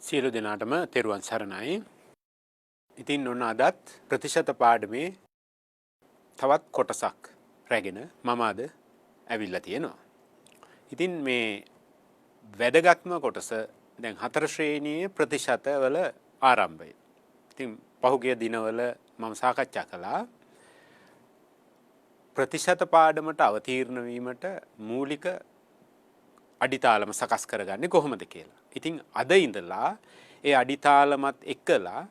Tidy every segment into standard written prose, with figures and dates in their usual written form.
සියලු දෙනාටම තෙරුවන් සරණයි. ඉතින් ඔන්න අදත් ප්‍රතිශත පාඩමේ තවත් කොටසක් රැගෙන මම අද ඇවිල්ලා තියෙනවා. ඉතින් මේ වැදගත්ම කොටස දැන් 4 ශ්‍රේණියේ ප්‍රතිශත වල ආරම්භය. ඉතින් පහුගිය දිනවල මම සාකච්ඡා කළා ප්‍රතිශත පාඩමට අවතීර්ණ වීමට මූලික අඩිතාලම සකස් කරගන්නේ කොහොමද කියලා. ඉතින් අද ඉඳලා ඒ අඩිතාලමත් එක්කලා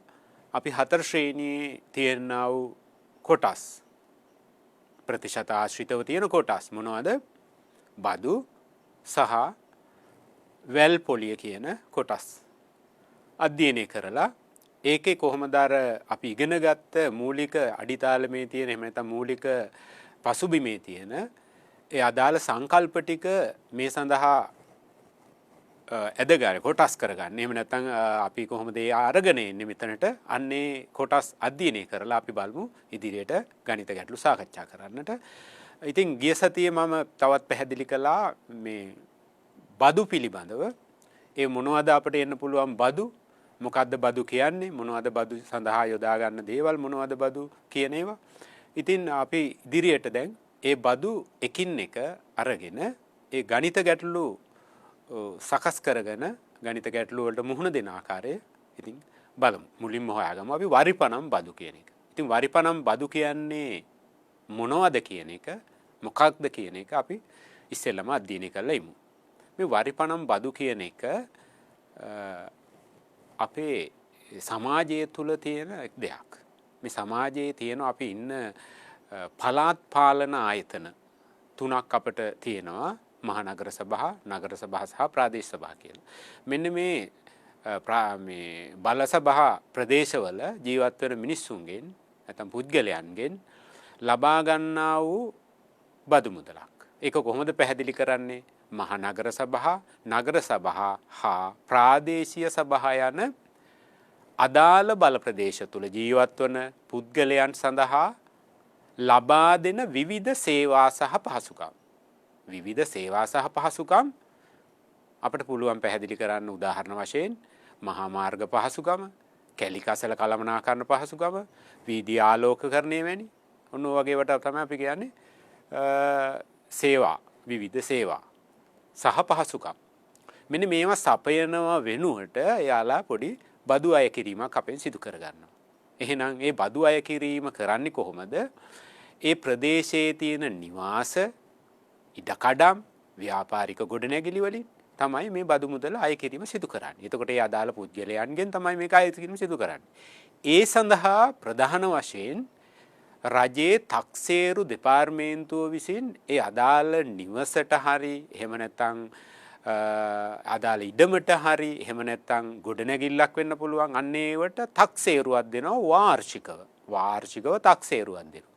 අපි 4 ශ්‍රේණියේ තියෙනා වූ කොටස් ප්‍රතිශත ආශ්‍රිතව තියෙන කොටස් මොනවද? බදු සහ වැල් පොලිය කියන කොටස් අධ්‍යයනය කරලා ඒකේ කොහොමද අර අපි ඉගෙනගත්ත මූලික අඩිතාලමේ තියෙන එහෙම නැත්නම් මූලික පසුබිමේ තියෙන ඒ අදාළ සංකල්ප ටික මේ සඳහා ඇදගාර කොටස් කරගන්න. එහෙම නැත්නම් අපි කොහොමද ඒ අරගෙන එන්නේ මෙතනට අන්නේ කොටස් අධ්‍යයනය කරලා අපි බලමු ඉදිරියට ගණිත ගැටලු සාකච්ඡා කරන්නට. ඉතින් ගිය සතියේ මම තවත් පැහැදිලි කළා මේ බදු පිළිබඳව. ඒ මොනවද අපිට එන්න පුළුවන් බදු? මොකද්ද බදු කියන්නේ? මොනවද බදු සඳහා යොදා ගන්න දේවල්? මොනවද බදු කියන ඒවා? ඉතින් අපි ඉදිරියට දැන් ඒ බදු එකින් එක අරගෙන ඒ ගණිත ගැටලු සකස් කරගෙන ගණිත ගැටලු වලට මුහුණ දෙන ආකාරය ඉතින් බලමු. මුලින්ම හොයාගමු අපි වරිපනම් බදු කියන එක. ඉතින් වරිපනම් බදු කියන්නේ මොනවද කියන එක, මොකක්ද කියන එක අපි ඉස්සෙල්ලාම අධ්‍යයනය කරලා ඉමු. මේ වරිපනම් බදු කියන එක අපේ සමාජය තුල තියෙන දෙයක්. මේ සමාජයේ තියෙන අපි ඉන්න පළාත් පාලන ආයතන 3ක් අපිට තියෙනවා. මහනගර සභා, නගර සභා සහ ප්‍රාදේශ සභා කියලා. මෙන්න මේ බල සභා ප්‍රදේශවල ජීවත් වෙන මිනිස්සුන්ගෙන් නැත්නම් පුද්ගලයන්ගෙන් ලබා ගන්නා වූ බදු මුදලක්. ඒක කොහොමද පැහැදිලි කරන්නේ? මහනගර සභා, නගර සභා හා ප්‍රාදේශීය සභා යන අදාළ බල ප්‍රදේශ තුල ජීවත් වන පුද්ගලයන් සඳහා ලබා දෙන විවිධ සේවා සහ පහසුකම්. විවිධ සේවා සහ පහසුකම් අපිට පුළුවන් පැහැදිලි කරන්න උදාහරණ වශයෙන් මහා මාර්ග පහසුකම, කැලිකසල කළමනාකරණ පහසුකම, වීදි ආලෝකකරණය වැනි ඔන්න ඔය වගේ වට තමයි අපි කියන්නේ සේවා, විවිධ සේවා සහ පහසුකම්. මෙන්න මේවා සපයනව වෙනුවට එයාලා පොඩි බදු අය කිරීමක් අපෙන් සිදු කරගන්නවා. එහෙනම් ඒ බදු අය කිරීම කරන්නේ කොහොමද? ඒ ප්‍රදේශයේ තියෙන නිවාස, ඉඩකඩම්, ව්‍යාපාරික ගොඩනැගිලි වලින් තමයි මේ බදු මුදල අය කිරීම සිදු කරන්නේ. එතකොට ඒ අදාළ පුද්ගලයන්ගෙන් තමයි මේක අය කිරීම සිදු කරන්නේ. ඒ සඳහා ප්‍රධාන වශයෙන් රජයේ 탁සේරු දෙපාර්තමේන්තුව විසින් ඒ අදාළ නිවසට හරි එහෙම නැත්නම් අදාළ ඉඩමට හරි එහෙම නැත්නම් ගොඩනැගිල්ලක් වෙන්න පුළුවන් අන්න ඒවට 탁සේරුවක් දෙනවා වාර්ෂිකව 탁සේරුවක් දෙනවා.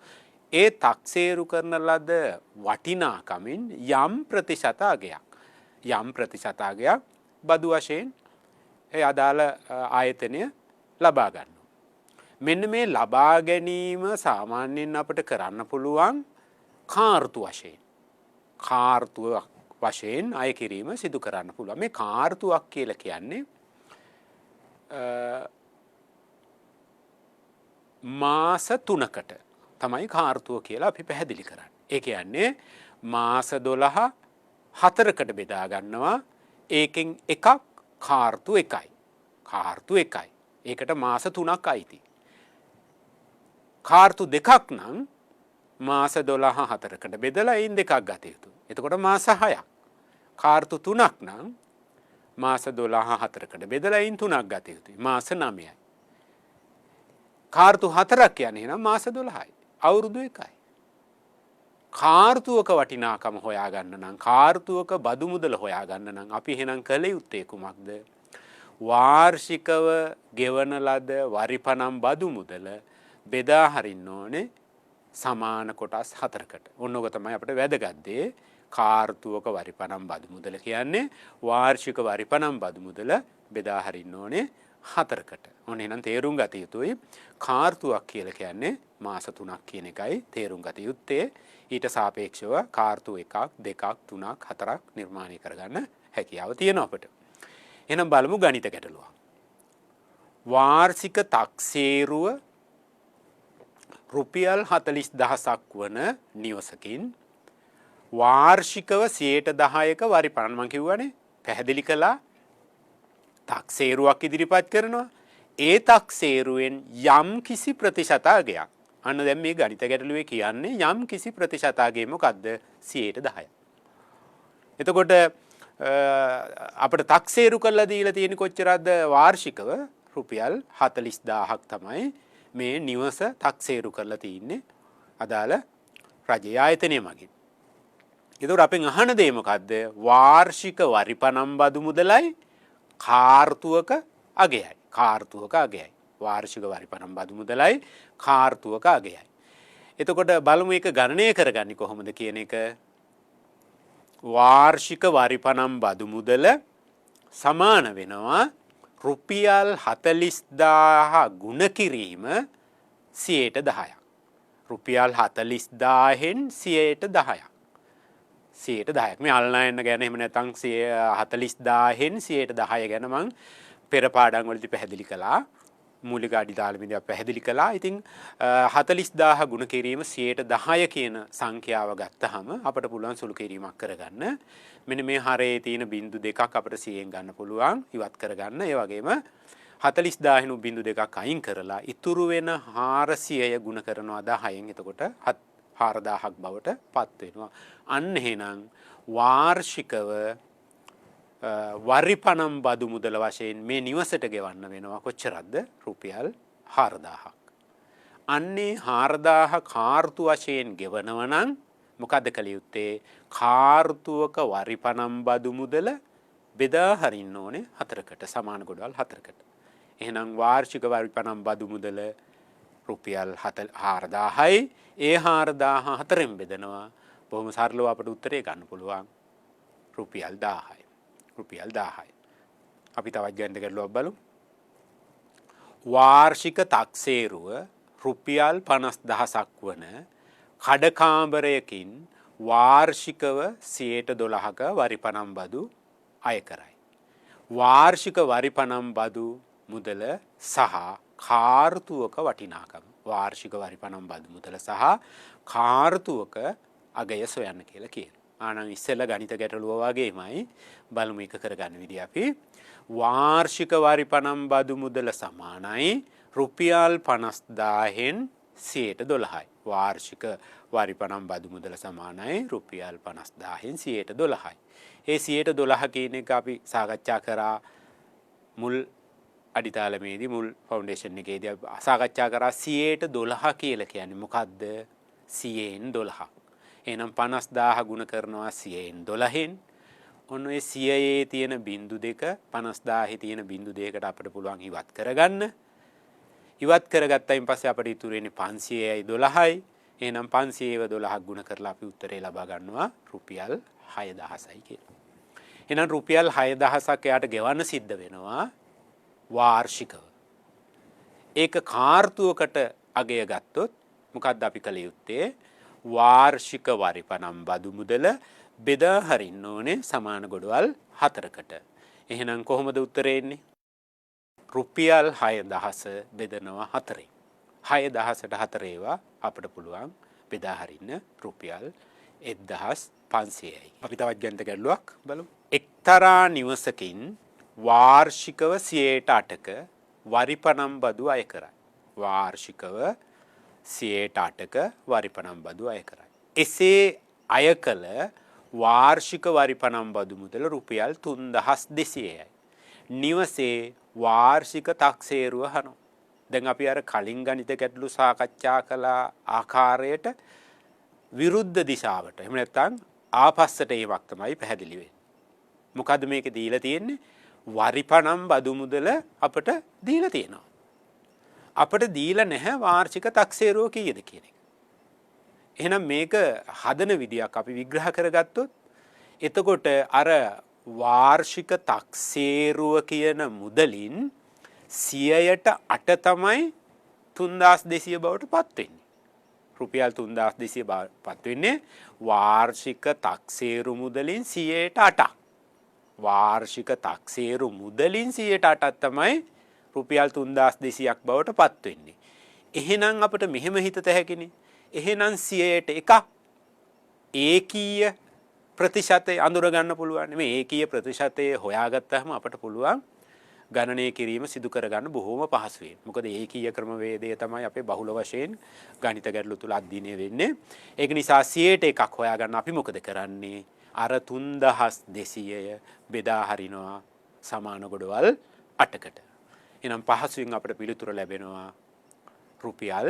ඒ 탁සේරු කරන ලද වටිනාකමින් යම් ප්‍රතිශතයක් බදු වශයෙන් ඒ අදාළ ආයතනය ලබා ගන්නවා. මෙන්න මේ ලබා ගැනීම සාමාන්‍යයෙන් අපිට කරන්න පුළුවන් කාර්තු වශයෙන් අය කිරීම සිදු කරන්න පුළුවන්. මේ කාර්තුවක් කියලා කියන්නේ මාස 3කට තමයි කාර්තුව කියලා අපි පැහැදිලි කරන්නේ. ඒ කියන්නේ මාස 12 4කට බෙදා ගන්නවා. ඒකෙන් එකක් කාර්තු 1යි. ඒකට මාස 3ක් අයිති. කාර්තු 2ක් නම් මාස 12 4කට බෙදලා එයින් 2ක් ගත යුතුයි. එතකොට මාස 6ක්. කාර්තු 3ක් නම් මාස 12 4කට බෙදලා එයින් 3ක් ගත යුතුයි. මාස 9යි. කාර්තු 4ක් කියන්නේ නම් මාස 12යි. අවුරුදු 1යි. කාර්තුවක වටිනාකම හොයාගන්න නම්, කාර්තුවක බදු මුදල හොයාගන්න නම් අපි එහෙනම් කළ යුත්තේ කුමක්ද? වාර්ෂිකව ගෙවන ලද වරිපනම් බදු මුදල බෙදා හරින්න ඕනේ සමාන කොටස් 4කට. ඔන්නෝක තමයි අපිට වැදගත් දේ. කාර්තුවක වරිපනම් බදු මුදල කියන්නේ වාර්ෂික වරිපනම් බදු මුදල බෙදා හරින්න ඕනේ 4කට. ඔන්න එහෙනම් තේරුම් ගත යුතුයි කාර්තුවක් කියලා කියන්නේ මාස 3ක් කියන එකයි තේරුම් ගත යුත්තේ. ඊට සාපේක්ෂව කාර්තු 1ක් 2ක් 3ක් 4ක් නිර්මාණය කරගන්න හැකියාව තියෙනවා අපිට. එහෙනම් බලමු ගණිත ගැටලුවක්. වාර්ෂික තක්සේරුව රුපියල් 40,000ක් වන නිවසකින් වාර්ෂිකව 10%ක වරිපණ මම කිව්වනේ පැහැදිලි කළා තක්සේරුවක් ඉදිරිපත් කරනවා ඒ තක්සේරුවෙන් යම් කිසි ප්‍රතිශතයක අන්න දැන් මේ ගණිත ගැටලුවේ කියන්නේ යම් කිසි ප්‍රතිශතයක මොකද්ද 10%. එතකොට අපිට තක්සේරු කරලා දීලා තියෙන කොච්චරද වාර්ෂිකව රුපියල් 40,000ක් තමයි මේ නිවස තක්සේරු කරලා තින්නේ අදාළ රජයේ ආයතනය මගින්. ඒතකොට අපෙන් අහන දේ මොකද්ද? වාර්ෂික වරිපණම් බදු මුදලයි කාර්තුවක අගයයි. කාර්තුවක අගයයි. වාර්ෂික වරිපණම් බදු මුදලයි කාර්තුවක අගයයි. එතකොට බලමු ඒක ගණනය කරගන්නේ කොහොමද කියන එක. වාර්ෂික වරිපණම් බදු මුදල සමාන වෙනවා රුපියල් 40,000 ගුණ කිරීම 10%. රුපියල් 40,000න් 10%. 10%ක් මේ අල්ලායන්න ගැන එහෙම නැත්නම් 40,000න් 10% ගැන මම පෙර පාඩම් වලදී පැහැදිලි කළා. මූලික අඩිතාලමේදී පැහැදිලි කළා. ඉතින් 40,000 ගුණ කිරීම 10% කියන සංඛ්‍යාව ගත්තහම අපිට පුළුවන් සුළු කිරීමක් කරගන්න. මෙන්න මේ හරේ තියෙන බිංදු දෙකක් අපිට 100ෙන් ගන්න පුළුවන් ඉවත් කරගන්න. ඒ වගේම 40,000 න් බිංදු දෙකක් අයින් කරලා ඉතුරු වෙන 400 ගුණ කරනවා 10න්. එතකොට 4,000ක් බවට පත් වෙනවා. අන්න එහෙනම් වාර්ෂිකව වරිපණම් බදු මුදල වශයෙන් මේ නිවසට ගෙවන්න වෙනවා කොච්චරද? රුපියල් 4,000ක්. අන්නේ 4,000 කාර්තු වශයෙන් ගෙවනවා නම් මොකද කළ යුත්තේ? කාර්තුවක වරිපණම් බදු මුදල බෙදා හරින්න ඕනේ 4කට සමාන ගොඩවල් 4කට. එහෙනම් වාර්ෂික වරිපණම් බදු මුදල රුපියල් 4,000යි. ඒ 4,000 4ෙන් බෙදනවා. බොහොම සරලව අපිට උත්තරේ ගන්න පුළුවන් රුපියල් 1000යි. රුපියල් 1000යි. අපි තවත් ගණන් කරලා බලමු. වාර්ෂික තක්සේරුව රුපියල් 50,000ක් වන කඩකාමරයකින් වාර්ෂිකව 12%ක වරිපණම් බදු අය කරයි. වාර්ෂික වරිපණම් බදු මුදල සහ කාර්තුවක වටිනාකම. වාර්ෂික වරිපණම් බදු මුදල සහ කාර්තුවක අගය සොයන්න කියලා කියනවා. ආනම් ඉස්සෙල්ලා ගණිත ගැටලුව වගේමයි බලමු එක කරගන්න විදිහ අපි. වාර්ෂික වරිපණම් බදු මුදල සමානයි රුපියල් 50,000න් 12%යි. වාර්ෂික වරිපණම් බදු මුදල සමානයි රුපියල් 50,000න් 12%යි. ඒ 12% කියන එක අපි සාකච්ඡා කරා මුල් අඩිතාලමේදී මුල් ෆවුන්ඩේෂන් එකේදී සාකච්ඡා කරා 12% කියලා කියන්නේ මොකද්ද? 100න් 12. එහෙනම් 50,000 ගුණ කරනවා 100න් 12න්. ඔන්න ඔය 100ේ තියෙන බිංදු දෙක 50,000 තියෙන බිංදු දෙකකට අපිට පුළුවන් ඉවත් කරගන්න. ඉවත් කරගත්තයින් පස්සේ අපිට ඉතුරු වෙන්නේ 500යි 12යි. එහෙනම් 500ව 12ක් ගුණ කරලා අපි උත්තරේ ලබා ගන්නවා රුපියල් 6,000යි කියලා. එහෙනම් රුපියල් 6,000ක් එයාට ගෙවන්න සිද්ධ වෙනවා වාර්ෂිකව. ඒක කාර්තුවකට අගය ගත්තොත් මොකක්ද අපි කළ යුත්තේ? වාර්ෂික වරිපණම් බදු මුදල බෙදා හරින්න ඕනේ සමාන ගොඩවල් 4කට. එහෙනම් කොහොමද උත්තරේ එන්නේ? රුපියල් 6,000 බෙදනවා 4ෙන්. 6,000ට 4 ඒවා අපිට පුළුවන් බෙදා හරින්න රුපියල් 1,500යි. අපි තවත් ගණිත ගැටලුවක් බලමු. එක්තරා නිවසකින් වාර්ෂිකව 8%ක වරිපණම් බදු අය කරයි. වාර්ෂිකව 8%ක වරිපණම් බදු අය කරයි. එසේ අය කළ වාර්ෂික වරිපණම් බදු මුදල රුපියල් 3,200යි. නිවසේ වාර්ෂික තක්සේරුව අහනවා. දැන් අපි අර කලින් ගණිත ගැටලු සාකච්ඡා කළ ආකාරයට විරුද්ධ දිශාවට එහෙම නැත්නම් ආපස්සට ඒවක් තමයි පැහැදිලි වෙන්නේ. මොකද්ද මේකේ දීලා තියෙන්නේ? වරිපණම් බදු මුදල අපට දීලා තියෙනවා. අපට දීලා නැහැ වාර්ෂික තක්සේරුව කීයද කියන එක. එහෙනම් මේක හදන විදියක් අපි විග්‍රහ කරගත්තොත් එතකොට අර වාර්ෂික තක්සේරුව කියන මුදලින් 100ට 8 තමයි 3,200 බවට පත් වෙන්නේ. රුපියල් 3,200 බවට පත් වෙන්නේ වාර්ෂික තක්සේරු මුදලින් 100ට 8ක්. වාර්ෂික තක්සේරු මුදලින් 100ට 8ක් තමයි රුපියල් 3200ක් බවට පත් වෙන්නේ. එහෙනම් අපිට මෙහෙම හිතත හැකිනේ. එහෙනම් 100ට එකක් ඒකීය ප්‍රතිශතය අඳුර ගන්න පුළුවන්. මේ ඒකීය ප්‍රතිශතය හොයාගත්තාම අපට පුළුවන් ගණනය කිරීම සිදු කරගන්න බොහොම පහසුවෙන්. මොකද ඒකීය ක්‍රමවේදය තමයි අපේ බහුල වශයෙන් ගණිත ගැටලු තුල අධ්‍යයනය වෙන්නේ. ඒක නිසා 100ට එකක් හොයාගන්න අපි මොකද කරන්නේ? අර 3200 බෙදා හරිනවා සමාන ගොඩවල් 8කට. එහෙනම් පහසුවෙන් අපිට පිළිතුර ලැබෙනවා රුපියල්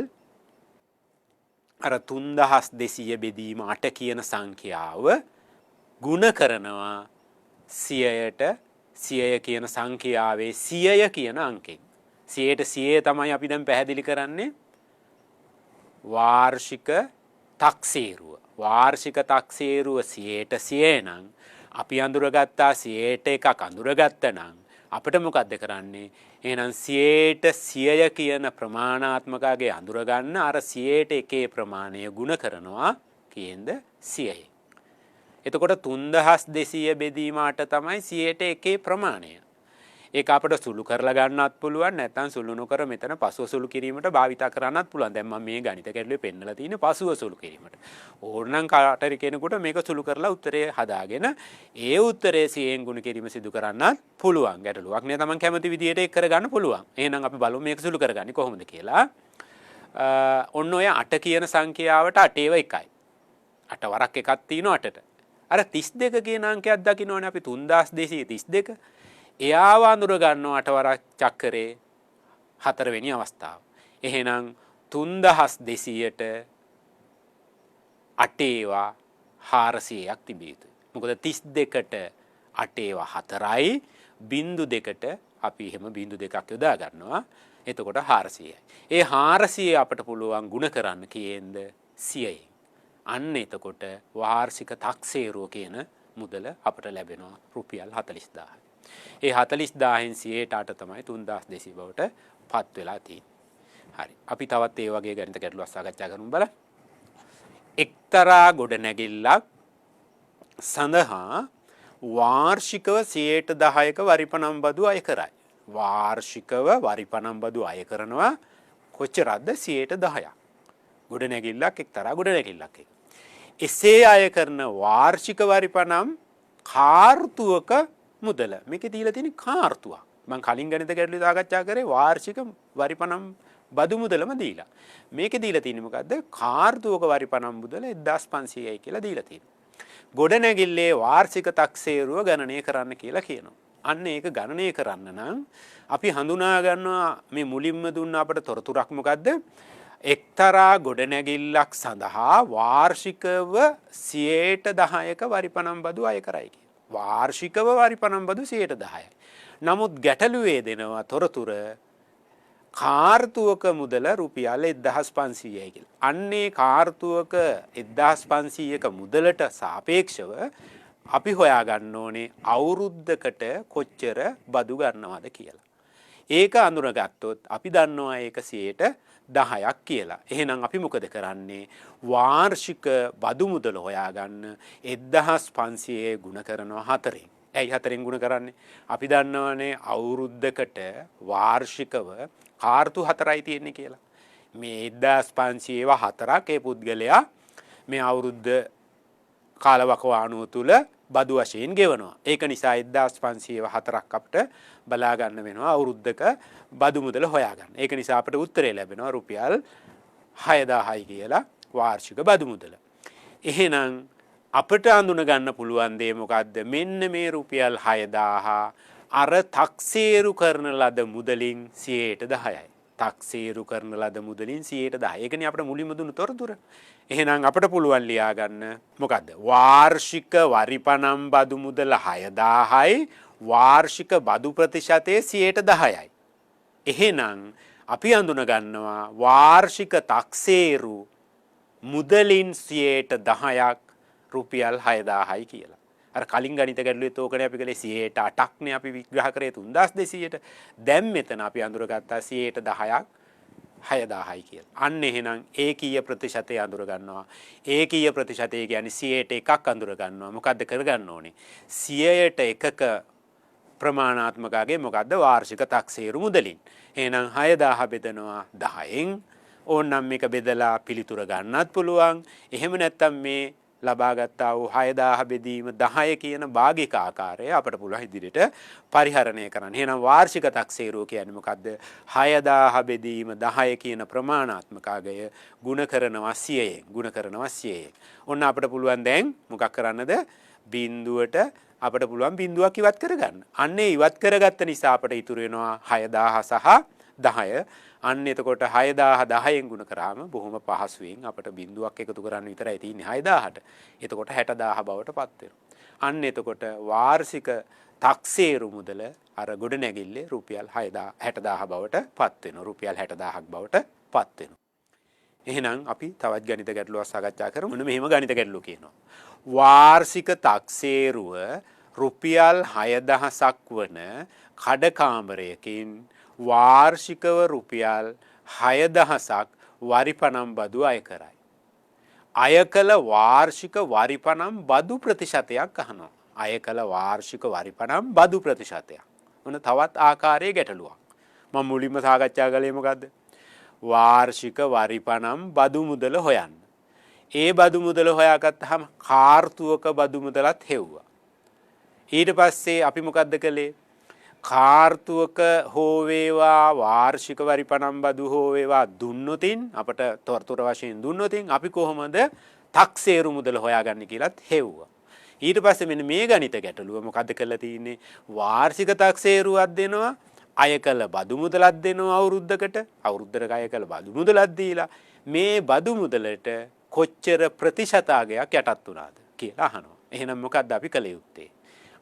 අර 3200 බෙදීම 8 කියන සංඛ්‍යාව ගුණ කරනවා 100ට 100 කියන සංඛ්‍යාවේ 100 කියන අංකෙන්. 100ට 100 තමයි අපි දැන් පැහැදිලි කරන්නේ වාර්ෂික තක්සේරුව. වාර්ෂික තක්සේරුව 100ට 100 නම් අපි අඳුරගත්තා 100ට එකක් අඳුරගත්තා නම් අපිට මොකද්ද කරන්නේ? එහෙනම් 100ට 100 කියන ප්‍රමාණාත්මකගේ අඳුර ගන්න අර 100ට එකේ ප්‍රමාණය ගුණ කරනවා කියේද 100යි. එතකොට 3200 බෙදීම 8 තමයි 100ට එකේ ප්‍රමාණය. ඒක අපිට සුළු කරලා ගන්නත් පුළුවන් නැත්නම් සුළු නොකර මෙතන පසුව සුළු කිරීමට භාවිත කරන්නත් පුළුවන්. දැන් මම මේ ගණිත ගැටලුවේ පෙන්නලා තියෙන්නේ පසුව සුළු කිරීමට. ඕනනම් කාටරි කෙනෙකුට මේක සුළු කරලා උත්තරේ හදාගෙන ඒ උත්තරේ 100න් ගුණ කිරීම සිදු කරන්නත් පුළුවන්. ගැටලුවක් නේ තමන් කැමති විදියට ඒක කරගන්න පුළුවන්. එහෙනම් අපි බලමු මේක සුළු කරගන්නේ කොහොමද කියලා. ඔන්න ඔය 8 කියන සංඛ්‍යාවට 8 ඒව 1යි. 8 වරක් එකක් තියෙනවා 8ට. අර 32 කියන අංකයක් දකින්නෝනේ අපි 3232. එයාව අඳුර ගන්නවා 8 වරක් චක්‍රේ 4 වෙනි අවස්ථාව. එහෙනම් 3200ට 8 ඒවා 400ක් තිබිය යුතුයි. මොකද 32ට 8 ඒවා 4යි, 0.2ට අපි එහෙම 0.2ක් යොදා ගන්නවා. එතකොට 400යි. ඒ 400 අපට පුළුවන් ಗುಣ කරන්න කියෙන්ද 100යි. අන්න එතකොට වාර්ෂික තක්සේරුව කියන මුදල අපට ලැබෙනවා රුපියල් 40000යි. ඒ 40000න් 100ට 8 තමයි 3200 බවට පත් වෙලා තියෙන්නේ. හරි. අපි තවත් ඒ වගේ ගණිත ගැටලුවක් සාකච්ඡා කරමු බලන්න. එක්තරා ගොඩනැගිල්ලක් සඳහා වාර්ෂිකව 10%ක වරිපනම් බදු අය කරයි. වාර්ෂිකව වරිපනම් බදු අය කරනවා කොච්චරද 10%ක්. ගොඩනැගිල්ලක් එක්තරා ගොඩනැගිල්ලක්. එසේ අය කරන වාර්ෂික වරිපනම් කාර්තුවක මුදල. මේකේ දීලා තියෙන කාර්තුවක්. මම කලින් ගණිත ගැටලුව සාකච්ඡා කරේ වාර්ෂික වරිපනම් බදු මුදලම දීලා. මේකේ දීලා තියෙන්නේ මොකද්ද? කාර්තුවක වරිපනම් මුදල 1500යි කියලා දීලා තියෙනවා. ගොඩනැගිල්ලේ වාර්ෂික තක්සේරුව ගණනය කරන්න කියලා කියනවා. අන්න ඒක ගණනය කරන්න නම් අපි හඳුනා ගන්නවා මේ මුලින්ම දුන්න අපට තොරතුරක් මොකද්ද? එක්තරා ගොඩනැගිල්ලක් සඳහා වාර්ෂිකව 10%ක වරිපනම් බදු අය කරයි කියලා. වාර්ෂිකව වරිපනම් බදු 10%යි. නමුත් ගැටලුවේ දෙනවා තොරතුර කාර්තුවක මුදල රුපියල් 1500යි කියලා. අන්නේ කාර්තුවක 1500ක මුදලට සාපේක්ෂව අපි හොයාගන්න ඕනේ අවුරුද්දකට කොච්චර බදු ගන්නවද කියලා. ඒක අඳුනගත්තොත් අපි දන්නවා ඒක 10%ක් කියලා. එහෙනම් අපි මොකද කරන්නේ? වාර්ෂික බදු මුදල හොයාගන්න 1500 ගුණ කරනවා 4ෙන්. ඇයි 4ෙන් ගුණ කරන්නේ? අපි දන්නවනේ අවුරුද්දකට වාර්ෂිකව කාර්තු 4යි තියෙන්නේ කියලා. මේ 1500 4ක් ඒ පුද්ගලයා මේ අවුරුද්ද කාලවකවානුව තුල බදු වශයෙන් ගෙවනවා. ඒක නිසා 1500 4ක් අපිට බලා ගන්න වෙනවා අවුරුද්දක බදු මුදල හොයාගන්න. ඒක නිසා අපිට උත්තරේ ලැබෙනවා රුපියල් 6000යි කියලා වාර්ෂික බදු මුදල. එහෙනම් අපිට අඳුන ගන්න පුළුවන් දේ මොකද්ද? මෙන්න මේ රුපියල් 6000 අර තක්සේරු කරන ලද මුදලින් 10%යි. තක්සේරු කරන ලද මුදලින් 10%. ඒකනේ අපිට මුලින්ම දුන්න තොරතුර. එහෙනම් අපිට පුළුවන් ලියා ගන්න මොකද්ද? වාර්ෂික වරිපනම් බදු මුදල 6000යි වාර්ෂික බදු ප්‍රතිශතය 10%යි. එහෙනම් අපි අඳුන ගන්නවා වාර්ෂික තක්සේරු මුදලින් 10%ක් රුපියල් 6000යි කියලා. අර කලින් ගණිත ගැටලුවේ තෝකනේ අපි කලේ 100ට 8ක්නේ අපි විග්‍රහ කරේ 3200ට. දැන් මෙතන අපි අඳුරගත්තා 100ට 10ක් 6000යි කියලා. අන්න එහෙනම් ඒකීය ප්‍රතිශතය අඳුර ගන්නවා. ඒකීය ප්‍රතිශතය කියන්නේ 100ට එකක් අඳුර ගන්නවා. මොකද්ද කරගන්න ඕනේ? 100ට එකක ප්‍රමාණාත්මකගේ මොකද්ද වාර්ෂික තක්සේරු මුදලින්. එහෙනම් 6000 බෙදනවා 10න්. ඕනනම් මේක බෙදලා පිළිතුර ගන්නත් පුළුවන්. එහෙම නැත්නම් මේ ලබාගත්තා වූ 6000 බෙදීම 10 කියන භාගික ආකාරය අපට පුළුවන් ඉදිරියට පරිහරණය කරන්න. එහෙනම් වාර්ෂික තක්සේරුව කියන්නේ මොකද්ද? 6000 බෙදීම 10 කියන ප්‍රමාණාත්මකගය ගුණ කරනවා 100ෙන්. ගුණ කරනවා 100ෙන්. ඔන්න අපට පුළුවන් දැන් මොකක් කරන්නද? බිඳුවට අපට පුළුවන් බිඳුවක් ඉවත් කරගන්න. අන්නේ ඉවත් කරගත්ත නිසා අපට ඉතුරු වෙනවා 6000 සහ 10. අන්න එතකොට 6000 10න් ගුණ කරාම බොහොම පහසුවෙන් අපට බිඳුවක් එකතු කරන්න විතරයි තියෙන්නේ 6000ට. එතකොට 60000 බවට පත් වෙනවා. අන්න එතකොට වාර්ෂික තක්සේරු මුදල අර ගොඩ නැගිල්ලේ රුපියල් 60000 බවට පත් වෙනවා. රුපියල් 60000ක් බවට පත් වෙනවා. එහෙනම් අපි තවත් ගණිත ගැටලුවක් සාකච්ඡා කරමු. මෙන්න මෙහෙම ගණිත ගැටලුව කියනවා. වාර්ෂික තක්සේරුව රුපියල් 6000ක් වන කඩකාමරයකින් වාර්ෂිකව රුපියල් 6000ක් වරිපනම් බදු අය කරයි. අය කළ වාර්ෂික වරිපනම් බදු ප්‍රතිශතයක් අහනවා. අය කළ වාර්ෂික වරිපනම් බදු ප්‍රතිශතයක්. මොන තවත් ආකාරයේ ගැටලුවක්. මම මුලින්ම සාකච්ඡා කළේ මොකද්ද? වාර්ෂික වරිපනම් බදු මුදල හොයන්න. ඒ බදු මුදල හොයාගත්තාම කාර්තුවක බදු මුදලත් හෙව්වා. ඊට පස්සේ අපි මොකද්ද කළේ? කාර්තුවක හෝ වේවා වාර්ෂික වරිපනම් බදු හෝ වේවා දුන්නොතින් අපට තොරතුරු වශයෙන් දුන්නොතින් අපි කොහොමද තක්සේරු මුදල හොයාගන්නේ කියලාත් හෙව්වා. ඊට පස්සේ මෙන්න මේ ගණිත ගැටලුව මොකද්ද කරලා තියෙන්නේ? වාර්ෂික තක්සේරුවක් දෙනවා, අය කළ බදු මුදලක් දෙනවා අවුරුද්දකට අය කළ බදු මුදලක් දීලා මේ බදු මුදලට කොච්චර ප්‍රතිශතයක් යටත් වුණාද කියලා අහනවා. එහෙනම් මොකද්ද අපි කළ යුත්තේ?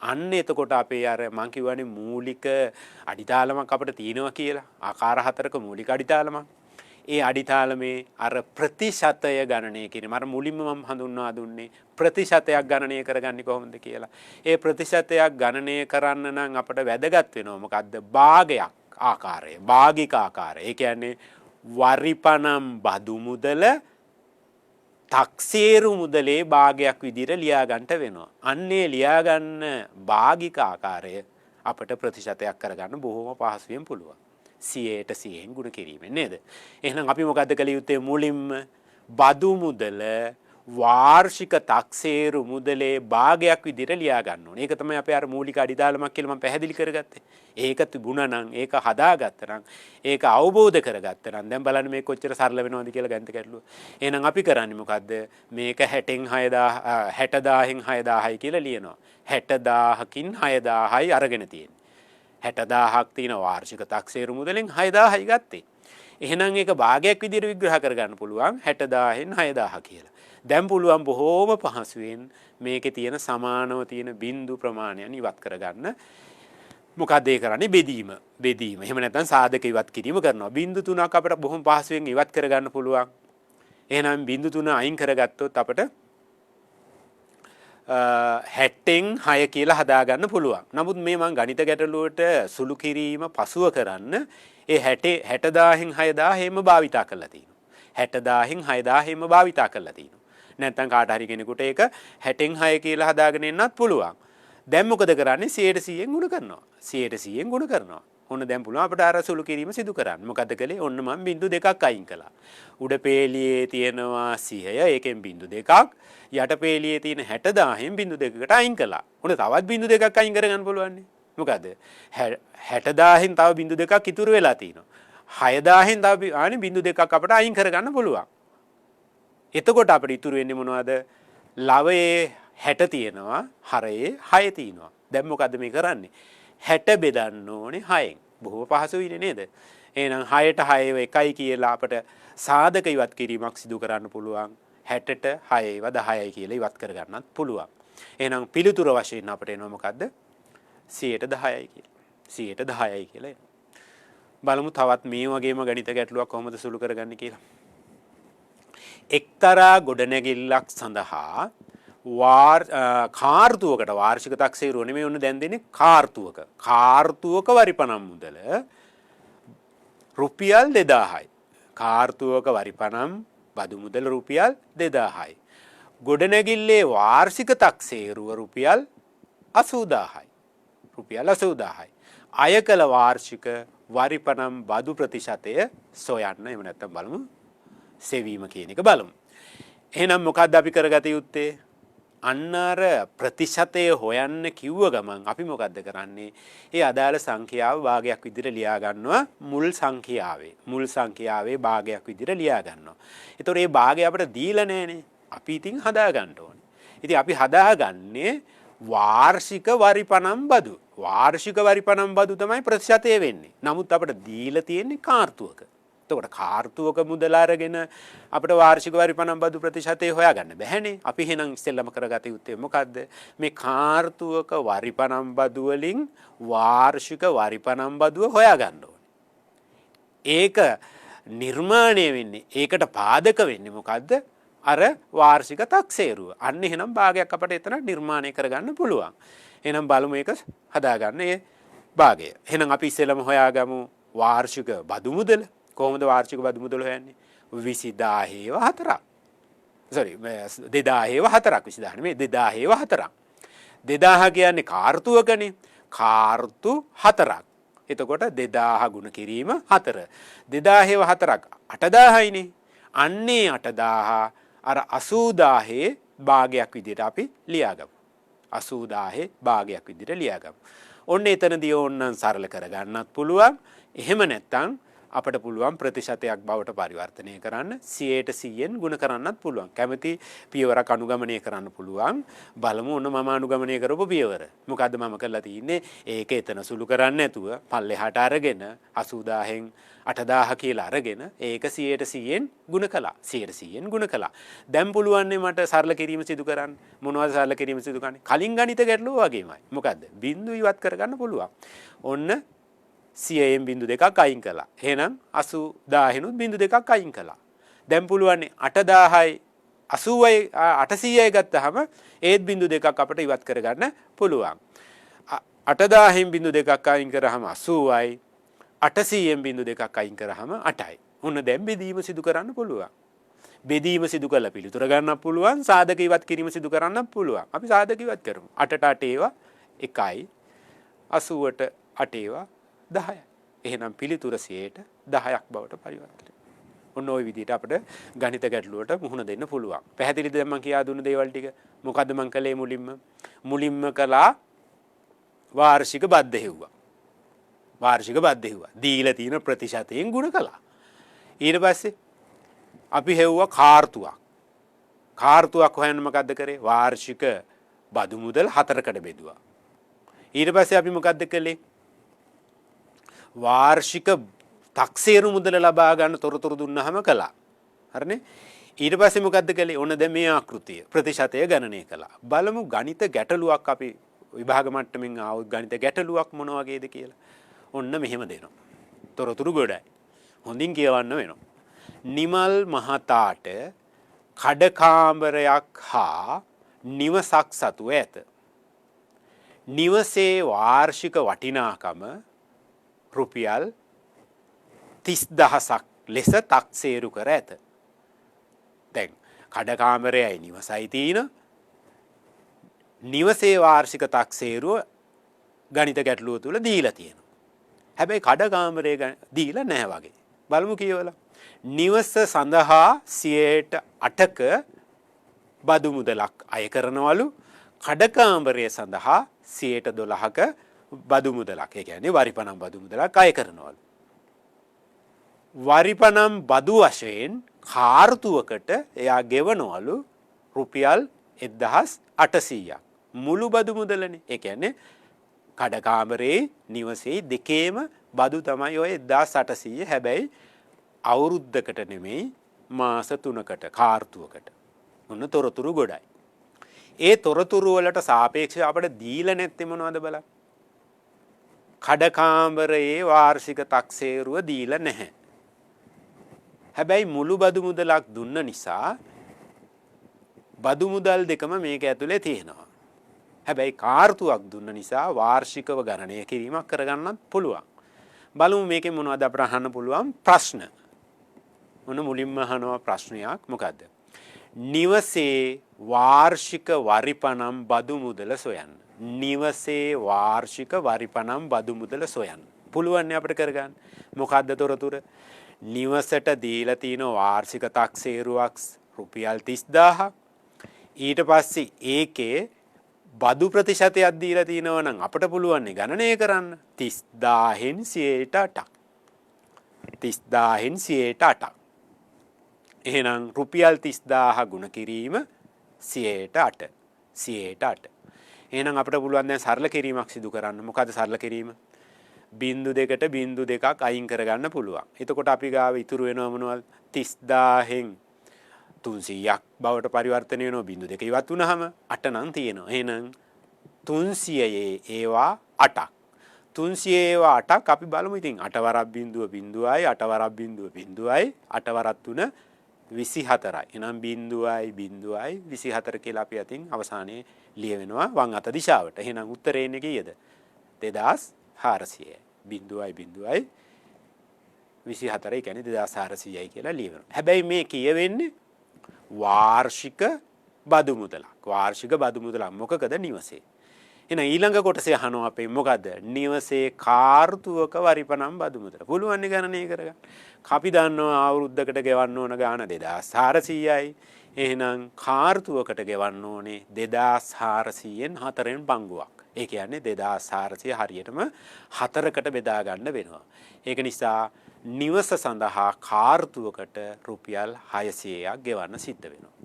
අන්න එතකොට අපේ අර මං කියවනේ මූලික අඩිතාලමක් අපිට තියෙනවා කියලා. ආකාර හතරක මූලික අඩිතාලමක්. ඒ අඩිතාලමේ අර ප්‍රතිශතය ගණනය කිරීම. අර මුලින්ම මම හඳුන්වා දුන්නේ ප්‍රතිශතයක් ගණනය කරගන්නේ කොහොමද කියලා. ඒ ප්‍රතිශතයක් ගණනය කරන්න නම් අපිට වැදගත් වෙනවා මොකද්ද? භාගයක් ආකාරය. භාගික ආකාරය. ඒ කියන්නේ වරිපනම් බදු මුදල තක්සේරු මුදලේ භාගයක් විදිහට ලියා ගන්නට වෙනවා. අන්නේ ලියා ගන්න භාගික ආකාරය අපිට ප්‍රතිශතයක් කරගන්න බොහොම පහසුවෙන් පුළුවන්. 100ට 100න් ගුණ කිරීමෙන් නේද? එහෙනම් අපි මොකද්ද කළ යුත්තේ? මුලින්ම බදු මුදල වාර්ෂික තක්සේරු මුදලේ භාගයක් විදිහට ලියා ගන්න ඕනේ. ඒක තමයි අපේ අර මූලික අඩිතාලමක් කියලා මම පැහැදිලි කරගත්තේ. ඒක තිබුණා නම් ඒක හදාගත්තා නම් ඒක අවබෝධ කරගත්තා නම් දැන් බලන්න මේක කොච්චර සරල වෙනවද කියලා ගණිත ගැටලුව. එහෙනම් අපි කරන්නේ මොකද්ද? මේක 60න් 6000න් 6000යි කියලා ලියනවා. 60000කින් 6000යි අරගෙන තියෙන්නේ. 60000ක් තියෙන වාර්ෂික තක්සේරු මුදලෙන් 6000යි ගත්තේ. එහෙනම් ඒක භාගයක් විදිහට විග්‍රහ කරගන්න පුළුවන් 60000න් 6000 කියලා. දැන් පුළුවන් බොහෝම පහසුවෙන් මේකේ තියෙන සමානව තියෙන බිඳු ප්‍රමාණයන් ඉවත් කරගන්න. මොකද ඒ කරන්නේ? බෙදීම. එහෙම නැත්නම් සාධක ඉවත් කිරීම කරනවා. බිඳු තුනක් අපිට බොහොම පහසුවෙන් ඉවත් කරගන්න පුළුවන්. එහෙනම් බිඳු තුන අයින් කරගත්තොත් අපිට 60න් 6 කියලා හදාගන්න පුළුවන්. නමුත් මේ මම ගණිත ගැටලුවට සුළු කිරීම පසුව කරන්න ඒ 60000න් 6000 හැම භාවිතා කරලා තියෙනවා. 60000න් 6000 හැම භාවිතා කරලා තියෙනවා. නැත්නම් කාට හරි කෙනෙකුට ඒක 60න් 6 කියලා හදාගෙන එන්නත් පුළුවන්. දැන් මොකද කරන්නේ? 100ට 100න් ගුණ කරනවා. 100ට 100න් ගුණ කරනවා. ඔන්න දැන් පුළුවන් අපිට අර සුළු කිරීම සිදු කරන්න. මොකද කළේ? ඔන්න මම බිඳු දෙකක් අයින් කළා. උඩ පේලියේ තියෙනවා 100, ඒකෙන් බිඳු දෙකක්. යට පේලියේ තියෙන 60000න් බිඳු දෙකකට අයින් කළා. ඔන්න තවත් බිඳු දෙකක් අයින් කරගන්න පුළුවන් නේ. මොකද 60000න් තව බිඳු දෙකක් ඉතුරු වෙලා තියෙනවා. 6000න් තව බිඳු දෙකක් අපිට අයින් කරගන්න පුළුවන්. එතකොට අපිට ඉතුරු වෙන්නේ මොනවද? ලවයේ 60 තියෙනවා, හරයේ 6 තියෙනවා. දැන් මොකද්ද මේ කරන්නේ? 60 බෙදන්න ඕනේ 6න්. බොහොම පහසුයිනේ නේද? එහෙනම් 6ට 6 එකයි කියලා අපිට සාධක ඉවත් කිරීමක් සිදු කරන්න පුළුවන්. 60ට 6 ඒවා 10යි කියලා ඉවත් කරගන්නත් පුළුවන්. එහෙනම් පිළිතුර වශයෙන් අපිට එනවා මොකද්ද? 100ට 10යි කියලා. 100ට 10යි කියලා එනවා. බලමු තවත් මේ වගේම ගණිත ගැටලුවක් කොහොමද සුළු කරගන්නේ කියලා. එක්තරා ගොඩනැගිල්ලක් සඳහා කාර්තුවකට වාර්ෂික තක්සේරුව නෙමෙයි ඔන්න දැන් දෙන්නේ කාර්තුවක වරිපනම් මුදල රුපියල් 2000යි. කාර්තුවක වරිපනම් බදු මුදල රුපියල් 2000යි. ගොඩනැගිල්ලේ වාර්ෂික තක්සේරුව රුපියල් 80000යි. රුපියල් 80000යි. අය කළ වාර්ෂික වරිපනම් බදු ප්‍රතිශතය සොයන්න. එහෙම නැත්නම් බලමු සෙවීම කියන එක බලමු. එහෙනම් මොකක්ද අපි කරගත යුත්තේ? අන්න අර ප්‍රතිශතය හොයන්න කිව්ව ගමන් අපි මොකද්ද කරන්නේ? ඒ අදාළ සංඛ්‍යාව භාගයක් විදිහට ලියා ගන්නවා මුල් සංඛ්‍යාවේ භාගයක් විදිහට ලියා ගන්නවා. ඒතකොට මේ භාගය අපිට දීලා නැහනේ. අපි ඉතින් හදා ගන්න ඕනේ. ඉතින් අපි හදාගන්නේ වාර්ෂික වරිපනම් බදු. වාර්ෂික වරිපනම් බදු තමයි ප්‍රතිශතය වෙන්නේ. නමුත් අපිට දීලා තියෙන්නේ කාර්තුවක. එතකොට කාර්තුවක මුදල අරගෙන අපිට වාර්ෂික වරිපනම් බදු ප්‍රතිශතය හොයාගන්න බැහැනේ. අපි එහෙනම් ඉස්සෙල්ලම කරගත යුත්තේ මොකද්ද? මේ කාර්තුවක වරිපනම් බදු වලින් වාර්ෂික වරිපනම් බදුව හොයාගන්න ඕනේ. ඒක නිර්මාණය වෙන්නේ, ඒකට පාදක වෙන්නේ මොකද්ද? අර වාර්ෂික තක්සේරුව. අන්න එහෙනම් භාගයක් අපිට එතන නිර්මාණය කරගන්න පුළුවන්. එහෙනම් බලමු මේක හදාගන්න ඒ භාගය. එහෙනම් අපි ඉස්සෙල්ලම හොයාගමු වාර්ෂික බදු මුදල. කොහොමද වාර්ෂික බදු මුදල හොයන්නේ? 20000 4ක්. sorry 2000 4ක් 20000 නෙමෙයි 2000 4ක්. 2000 කියන්නේ කාර්තුවකනේ. කාර්තු 4ක්. එතකොට 2000 ගුණ කිරීම 4. 2000 4ක් 8000යිනේ. අන්නේ 8000 අර 80000 භාගයක් විදිහට අපි ලියාගමු. 80000 භාගයක් විදිහට ලියාගමු. ඔන්න එතනදී ඕනනම් සරල කරගන්නත් පුළුවන්. එහෙම නැත්නම් අපට පුළුවන් ප්‍රතිශතයක් බවට පරිවර්තනය කරන්න 100%න් ගුණ කරන්නත් පුළුවන්. කැමති පියවරක් අනුගමනය කරන්න පුළුවන්. බලමු ඔන්න මම අනුගමනය කරපු පියවර. මොකද්ද මම කරලා තියෙන්නේ? ඒක එතන සුළු කරන්නේ නැතුව පල්ලෙහාට අරගෙන 80000න් 8000 කියලා අරගෙන ඒක 100%න් ගුණ කළා. 100%න් ගුණ කළා. දැන් පුළුවන් මට සරල කිරීම සිදු කරන්න. මොනවද සරල කිරීම සිදු කරන්නේ? කලින් ගණිත ගැටලුව වගේමයි. මොකද්ද? බිංදු ඉවත් කරගන්න පුළුවන්. ඔන්න 100න් බිංදු දෙකක් අයින් කළා. එහෙනම් 80000නුත් බිංදු දෙකක් අයින් කළා. දැන් පුළුවන් 8000යි 80යි 800යි ගත්තාම ඒත් බිංදු දෙකක් අපිට ඉවත් කරගන්න පුළුවන්. 8000න් බිංදු දෙකක් අයින් කරාම 80යි 800න් බිංදු දෙකක් අයින් කරාම 8යි. ඔන්න දැන් බෙදීම සිදු කරන්න පුළුවන්. බෙදීම සිදු කළ පිළිතුර ගන්නත් පුළුවන්. සාධක ඉවත් කිරීම සිදු කරන්නත් පුළුවන්. අපි සාධක ඉවත් කරමු. 8ට 8 ඒවා 1යි 80ට 8 ඒවා 10යි. එහෙනම් පිළිතුර 10ට 10ක් බවට පරිවර්තනය. ඔන්න ওই විදිහට අපිට ගණිත ගැටලුවට මුහුණ දෙන්න පුළුවන්. පැහැදිලිද දැන් මම කියා දුන්න දේවල් ටික? මොකද්ද මම කළේ මුලින්ම? මුලින්ම කළා වාර්ෂික බද්ධ හෙව්වා. වාර්ෂික බද්ධ හෙව්වා. දීලා තියෙන ප්‍රතිශතයෙන් ගුණ කළා. ඊට පස්සේ අපි හෙව්වා කාර්තුවක්. කාර්තුවක් හොයන්න මොකද්ද කරේ? වාර්ෂික බදු මුදල් 4කට බෙදුවා. ඊට පස්සේ අපි මොකද්ද කළේ? වාර්ෂික තක්සේරු මුදල ලබා ගන්න තොරතුරු දුන්නාම කළා. හරිනේ? ඊට පස්සේ මොකද්ද කළේ? ඔන්න දැන් මේ ආකෘතිය ප්‍රතිශතය ගණනය කළා. බලමු ගණිත ගැටලුවක් අපි විභාග මට්ටමින් ආවොත් ගණිත ගැටලුවක් මොන වගේද කියලා. ඔන්න මෙහෙම දෙනවා. තොරතුරු ගොඩයි. හොඳින් කියවන්න වෙනවා. නිමල් මහතාට කඩකාමරයක් හා නිවසක් සතුව ඇත. නිවසේ වාර්ෂික වටිනාකම රුපියල් 30000ක් ලෙස තක්සේරු කර ඇත. දැන් කඩකාමරයයි නිවසයි තියෙන නිවසේ වාර්ෂික තක්සේරුව ගණිත ගැටලුව තුල දීලා තියෙනවා. හැබැයි කඩකාමරය දීලා නැහැ වගේ. බලමු කියවලා. නිවස සඳහා 8%ක බදු මුදලක් අය කරනවලු. කඩකාමරය සඳහා 12%ක බදු මුදලක්. ඒ කියන්නේ වරිපනම් බදු මුදලක් අය කරනවලු. වරිපනම් බදු වශයෙන් කාර්තුවකට එයා ගෙවනවලු රුපියල් 1800ක්. මුළු බදු මුදලනේ. ඒ කියන්නේ කඩකාමරේ නිවසේ දෙකේම බදු තමයි ඔය 1800. හැබැයි අවුරුද්දකට නෙමෙයි මාස 3කට කාර්තුවකට. මොන තොරතුරු ගොඩයි. ඒ තොරතුරු වලට සාපේක්ෂව අපිට දීලා නැත්තේ මොනවද බලන්න. කඩකාමරයේ වාර්ෂික තක්සේරුව දීලා නැහැ. හැබැයි මුළු බදු මුදලක් දුන්න නිසා බදු මුදල් දෙකම මේක ඇතුලේ තියෙනවා. හැබැයි කාර්තුවක් දුන්න නිසා වාර්ෂිකව ගණනය කිරීමක් කරගන්නත් පුළුවන්. බලමු මේකේ මොනවද අපිට අහන්න පුළුවන් ප්‍රශ්න. මොන මුලින්ම අහනවා ප්‍රශ්නයක් මොකද්ද? නිවසේ වාර්ෂික වරිපනම් බදු මුදල සොයන්න. නිවසේ වාර්ෂික වරිපනම් බදු මුදල සොයන්න. පුළුවන් අපිට කරගන්න. මොකද්ද තොරතුර? නිවසට දීලා තියෙන වාර්ෂික තක්සේරුවක් රුපියල් 30000ක්. ඊට පස්සේ ඒකේ බදු ප්‍රතිශතයක් දීලා තිනවා නම් අපිට පුළුවන් ගණනය කරන්න 30000න් 108ක්. 30000න් 108ක්. එහෙනම් රුපියල් 30000 ගුණ කිරීම 108. 108. එහෙනම් අපිට පුළුවන් දැන් සරල කිරීමක් සිදු කරන්න. මොකද සරල කිරීම? බිංදු දෙකට බිංදු දෙකක් අයින් කරගන්න පුළුවන්. එතකොට අපි ගාව ඉතුරු වෙනවා මොනවද? 30000න් 300ක් බවට පරිවර්තනය වෙනවා. බිංදු දෙක ඉවත් වුණාම 8 නම් තියෙනවා. එහෙනම් 300 ඒවා 8ක්. 300 ඒවා 8ක් අපි බලමු ඉතින් 8 වරක් බිංදුව බිංදුවයි 8 වරක් බිංදුව බිංදුවයි 8 වරක් 3 24යි. එහෙනම් බිංදුවයි බිංදුවයි 24 කියලා අපි අතින් අවසානයේ ලියවෙනවා වම් අත දිශාවට. එහෙනම් උත්තරේ එන්නේ කීයද? 2400යි. බිංදුවයි බිංදුවයි 24 කියන්නේ 2400යි කියලා ලියවෙනවා. හැබැයි මේ කියවෙන්නේ වාර්ෂික බදු මුදලක්. වාර්ෂික බදු මුදලක් මොකකද? නිවසේ. එහෙනම් ඊළඟ කොටසේ අහනවා අපේ මොකද්ද? නිවසේ කාර්තුවක වරිපනම් බදු මුදල. පුළුවන් නේ ගණනය කරගන්න. අපි දන්නවා අවුරුද්දකට ගෙවන්න ඕන ගාණ 2400යි. එහෙනම් කාර්තුවකට ගෙවන්න ඕනේ 2400න් 4න් පංගුවක්. ඒ කියන්නේ 2400 හරියටම 4කට බෙදා ගන්න වෙනවා. ඒක නිසා නිවස සඳහා කාර්තුවකට රුපියල් 600ක් ගෙවන්න සිද්ධ වෙනවා.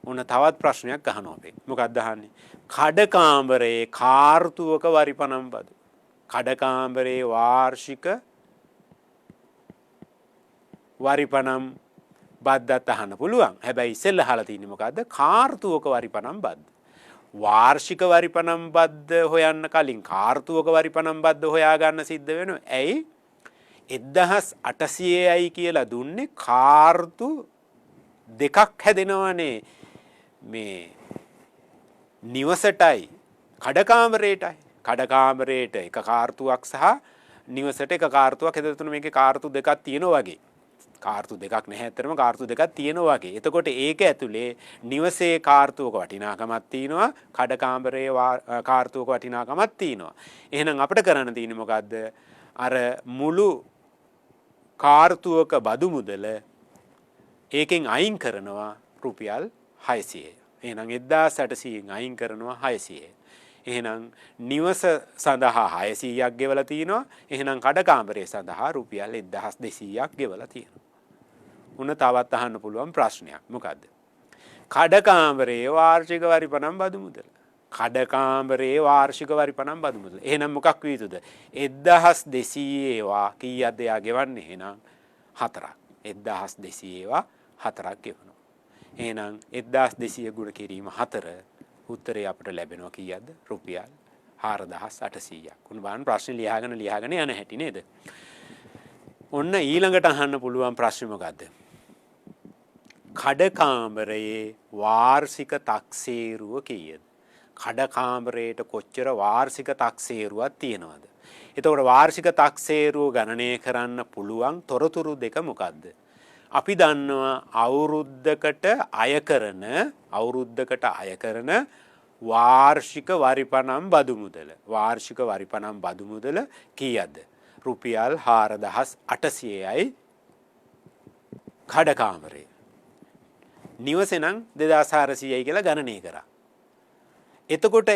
ඔන්න තවත් ප්‍රශ්නයක් අහනවා අපි. මොකක්ද අහන්නේ? කඩකාමරයේ කාර්තුවක වරිපනම් බදු. කඩකාමරයේ වාර්ෂික වරිපනම් බද්දත් අහන්න පුළුවන්. හැබැයි ඉස්සෙල්ලා අහලා තියෙන්නේ මොකද්ද? කාර්තුවක වරිපනම් බද්ද. වාර්ෂික වරිපනම් බද්ද හොයන්න කලින් කාර්තුවක වරිපනම් බද්ද හොයා ගන්න සිද්ධ වෙනවා. ඇයි? 1800යි කියලා දුන්නේ කාර්තු දෙකක් හැදෙනවනේ. මේ නිවසටයි කඩකාමරේටයි. කඩකාමරේට එක කාර්තුවක් සහ නිවසට එක කාර්තුවක් හැදෙතුන මේකේ කාර්තු දෙකක් තියෙනවා වගේ. කාර්තු දෙකක් නැහැ ඇත්තටම කාර්තු දෙකක් තියෙනවා වගේ. එතකොට ඒක ඇතුලේ නිවසේ කාර්තුවක වටිනාකමක් තියෙනවා, කඩකාමරයේ කාර්තුවක වටිනාකමක් තියෙනවා. එහෙනම් අපිට කරන්න තියෙන්නේ මොකද්ද? අර මුළු කාර්තුවක බදු මුදල ඒකෙන් අයින් කරනවා රුපියල් 600. එහෙනම් 1800න් අයින් කරනවා 600. එහෙනම් නිවස සඳහා 600ක් ගෙවලා තිනවා. එහෙනම් කඩකාමරය සඳහා රුපියල් 1200ක් ගෙවලා තියෙනවා. උන තවත් අහන්න පුළුවන් ප්‍රශ්නයක්. මොකද්ද? කඩකාමරයේ වාර්ෂික වරිපනම් බදු මුදල. කඩකාමරයේ වාර්ෂික වරිපනම් බදු මුදල. එහෙනම් මොකක් විය යුතුද? 1200 ඒවා කීයක්ද යා ගෙවන්නේ? එහෙනම් 4ක්. 1200 ඒවා 4ක් ගෙවනවා. එහෙනම් 1200 ගුණ කිරීම 4 උත්තරේ අපිට ලැබෙනවා කීයක්ද? රුපියල් 4800ක්. උන් බලන්න ප්‍රශ්නේ ලියාගෙන යන හැටි නේද? ඔන්න ඊළඟට අහන්න පුළුවන් ප්‍රශ්නේ මොකද්ද? කඩකාමරයේ වාර්ෂික තක්සේරුව කීයද? කඩකාමරයට කොච්චර වාර්ෂික තක්සේරුවක් තියෙනවද? එතකොට වාර්ෂික තක්සේරුව ගණනය කරන්න පුළුවන් තොරතුරු දෙක මොකද්ද? අපි දන්නවා අවුරුද්දකට අය කරන වාර්ෂික වරිපනම් බදු මුදල. වාර්ෂික වරිපනම් බදු මුදල කීයද? රුපියල් 4800යි කඩකාමරේ. නිවසේ නම් 2400යි කියලා ගණනය කරා. එතකොට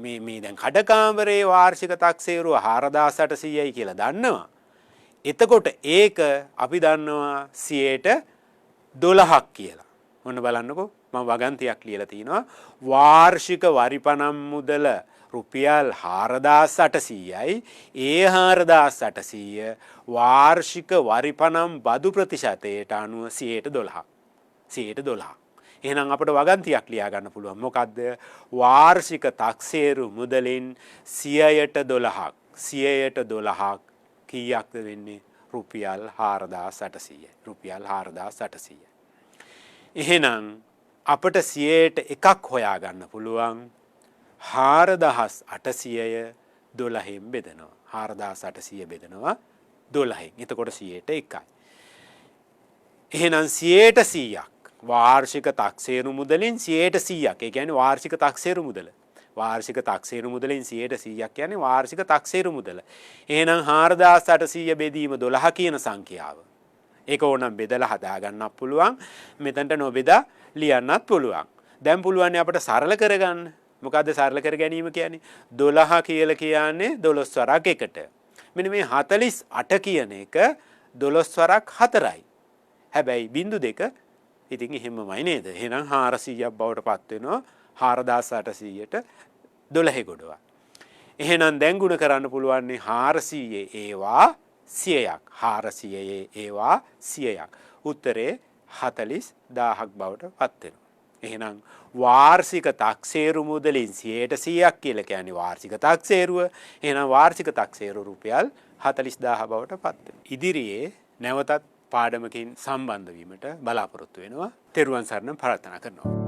මේ දැන් කඩකාමරේ වාර්ෂික තක්සේරුව 4800යි කියලා දන්නවා. එතකොට ඒක අපි දන්නවා 12ක් කියලා. ඔන්න බලන්නකෝ මම වගන්තියක් ලියලා තිනවා. වාර්ෂික වරිපනම් මුදල රුපියල් 4800යි. ඒ 4800 වාර්ෂික වරිපනම් බදු ප්‍රතිශතයට අනුව 12ක්. 12. එහෙනම් අපිට වගන්තියක් ලියා ගන්න පුළුවන්. මොකද්ද? වාර්ෂික තක්සේරු මුදලින් 12ක්. 12ක් කීයක්ද වෙන්නේ? රුපියල් 4800යි. රුපියල් 4800යි. එහෙනම් අපිට 100ට 1ක් හොයා ගන්න පුළුවන්. 4800ය 12න් බෙදනවා. 4800 බෙදනවා 12න්. එතකොට 100ට 1යි. එහෙනම් 100ට 100ක් වාර්ෂික තක්සේරු මුදලින් 100%ක්. ඒ කියන්නේ වාර්ෂික තක්සේරු මුදල. වාර්ෂික තක්සේරු මුදලින් 100%ක් කියන්නේ වාර්ෂික තක්සේරු මුදල. එහෙනම් 4800 බෙදීම 12 කියන සංඛ්‍යාව. ඒක ඕනම් බෙදලා හදා ගන්නත් පුළුවන්. මෙතනට නොබෙදා ලියන්නත් පුළුවන්. දැන් පුළුවන් අපිට සරල කරගන්න. මොකද්ද සරල කර ගැනීම කියන්නේ? 12 කියලා කියන්නේ 12 වරක් එකට. මෙන්න මේ 48 කියන එක 12 වරක් 4යි. හැබැයි බිංදු දෙක ඉතින් එහෙමමයි නේද? එහෙනම් 400ක් බවට පත් වෙනවා 4800ට 12 ගොඩවල්. එහෙනම් දැන් ගුණ කරන්න පුළුවන් 400 ඒවා 100ක්. 400 ඒවා 100ක්. උත්තරේ 40000ක් බවට පත් වෙනවා. එහෙනම් වාර්ෂික තක්සේරු මුදලින් 100%ක් කියලා කියන්නේ වාර්ෂික තක්සේරුව. එහෙනම් වාර්ෂික තක්සේරු රුපියල් 40000 බවට පත් වෙනවා. ඉදිරියේ නැවතත් පාඩමකින් සම්බන්ධ වීමට බලාපොරොත්තු වෙනවා. තෙරුවන් සරණ ප්‍රාර්ථනා කරනවා.